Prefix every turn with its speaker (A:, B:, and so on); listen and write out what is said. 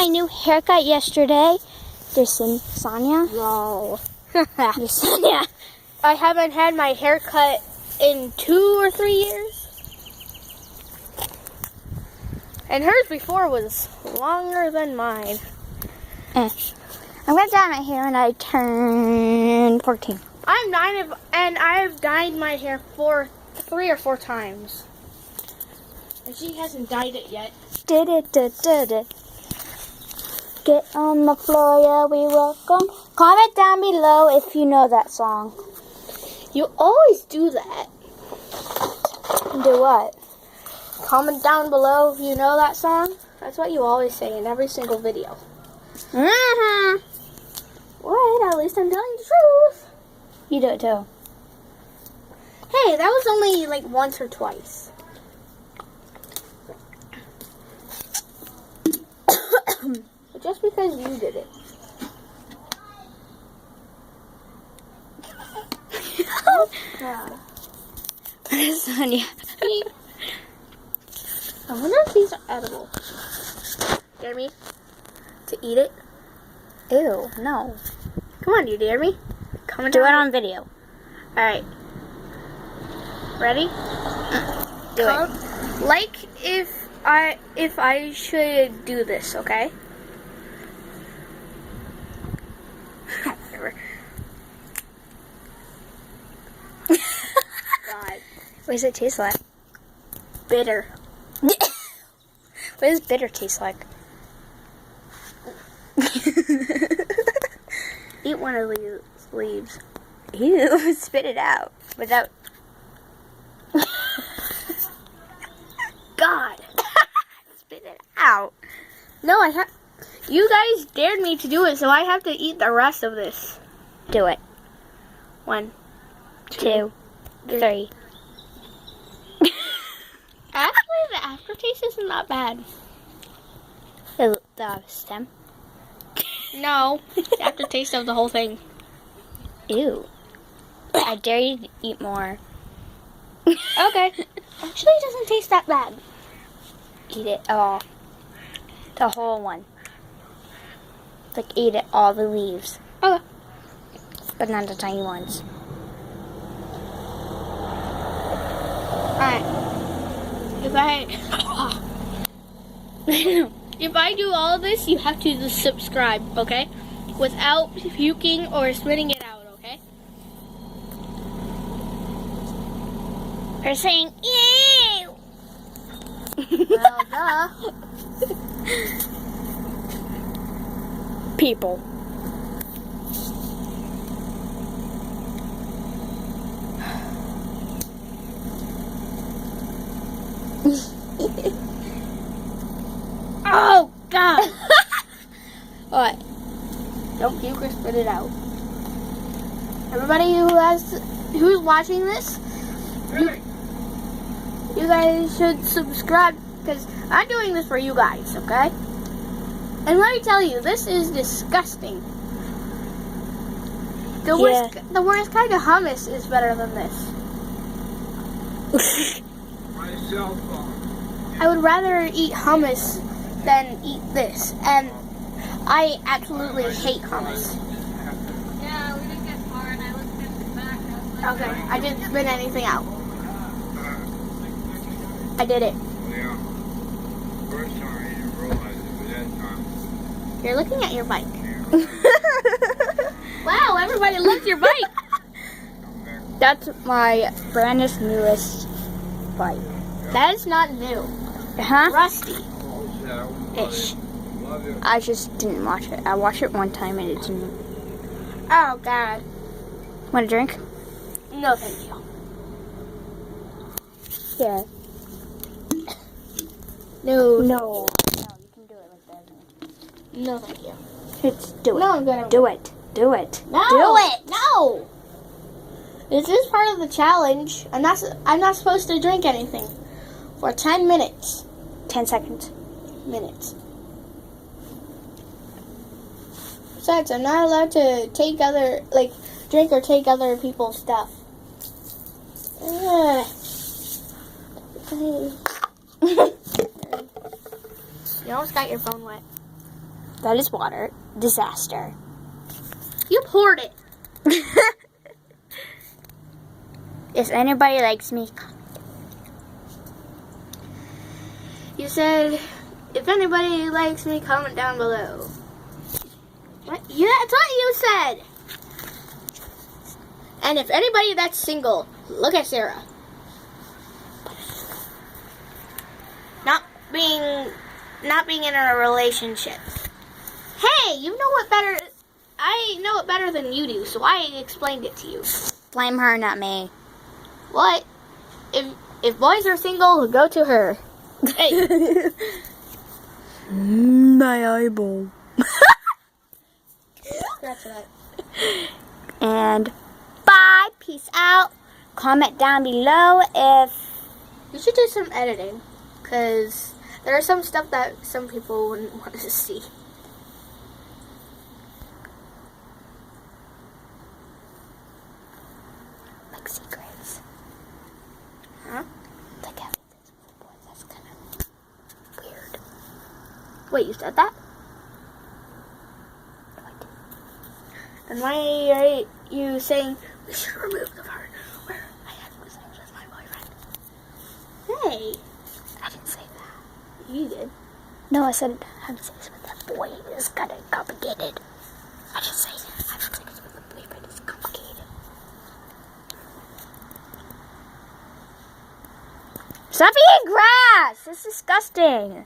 A: my new haircut yesterday. There's Sonia.
B: No.
A: There's Sonia.
B: I haven't had my haircut in 2 or 3 years. And hers before was longer than mine.
A: I'm going to dye my hair when I turn 14.
B: I'm 9 and I've dyed my hair 3 or 4 times. And she hasn't dyed it yet.
A: Did it. Get on the floor, yeah, we welcome. Comment down below if you know that song.
B: You always do that.
A: Do what?
B: Comment down below if you know that song. That's what you always say in every single video.
A: Mm-hmm.
B: What? At least I'm telling the truth.
A: You do it too.
B: Hey, that was only like once or twice. Just because you did it.
A: Where's Sonia?
B: I wonder if these are edible. Dare me to eat it?
A: Ew, no.
B: Come on, you dare me? Comment
A: Do it
B: down.
A: on video.
B: Alright. Ready?
A: Do it.
B: Like if I should do this, okay? Whatever. God.
A: What does it taste like?
B: Bitter.
A: What does bitter taste like?
B: Eat one of these leaves.
A: Ew, spit it out. Without...
B: God.
A: Spit it out.
B: No, you guys dared me to do it, so I have to eat the rest of this.
A: Do it.
B: 1,
A: 2, 3.
B: Actually, the aftertaste isn't that bad.
A: The stem.
B: No, the aftertaste of the whole thing.
A: Ew. I dare you to eat more.
B: Okay. Actually, it doesn't taste that bad.
A: Eat it all. The whole one. Like, eat it all, the leaves.
B: Okay.
A: But not the tiny ones.
B: Alright. If I do all of this, you have to just subscribe, okay? Without puking or spitting it out, okay?
A: Or saying, ew!
B: Well, duh.
A: People.
B: Oh, God! What? Don't puke or spit it out. Everybody who's watching this, you guys should subscribe because I'm doing this for you guys, okay? And let me tell you, this is disgusting. The worst kind of hummus is better than this.
C: My cell phone.
B: I would rather eat hummus than eat this, and I absolutely hate hummus.
D: Yeah, we didn't get far, and I looked at the back. I was like,
B: Okay, I didn't spit anything out. I did it.
C: Yeah. First time I didn't realize it, but that time.
B: You're looking at your bike. Wow, everybody loves your bike.
A: That's my brandest newest bike.
B: That is not new.
A: Huh?
B: Rusty-ish.
C: Love it.
A: I just didn't watch it. I watched it one time and it didn't.
B: Oh, God.
A: Want a drink?
B: No, thank you.
A: Yeah.
B: No.
A: No. No, you can do it like that.
B: No, thank you.
A: It's do it.
B: No, I'm gonna
A: Do it. Do it.
B: No.
A: Do it.
B: No. This is part of the challenge. I'm not supposed to drink anything for 10 minutes.
A: 10 seconds.
B: Besides, I'm not allowed to take drink or take other people's stuff. Ugh. You almost got your phone wet.
A: That is water. Disaster.
B: You poured it.
A: If anybody likes me,
B: You said, if anybody likes me, comment down below. What? Yeah, that's what you said. And if anybody that's single, look at Sarah. Not being in a relationship. Hey, you know what better? I know it better than you do, so I explained it to you.
A: blame her, not me.
B: What? If boys are single, go to her. Hey.
A: My eyeball.
B: That's right.
A: And bye. Peace out. Comment down below if
B: You should do some editing, because there are some stuff that some people wouldn't want to see.
A: like secrets.
B: Huh?
A: Like having this boy. That's kind of weird.
B: Wait, you said that?
A: No, I didn't.
B: Then why are you saying we should remove the part where I had sex with my boyfriend? Hey,
A: I didn't say that.
B: you did.
A: No, I said having sex with that boy is kind of complicated. I didn't say having sex with a boyfriend is complicated. Stop eating grass! It's disgusting.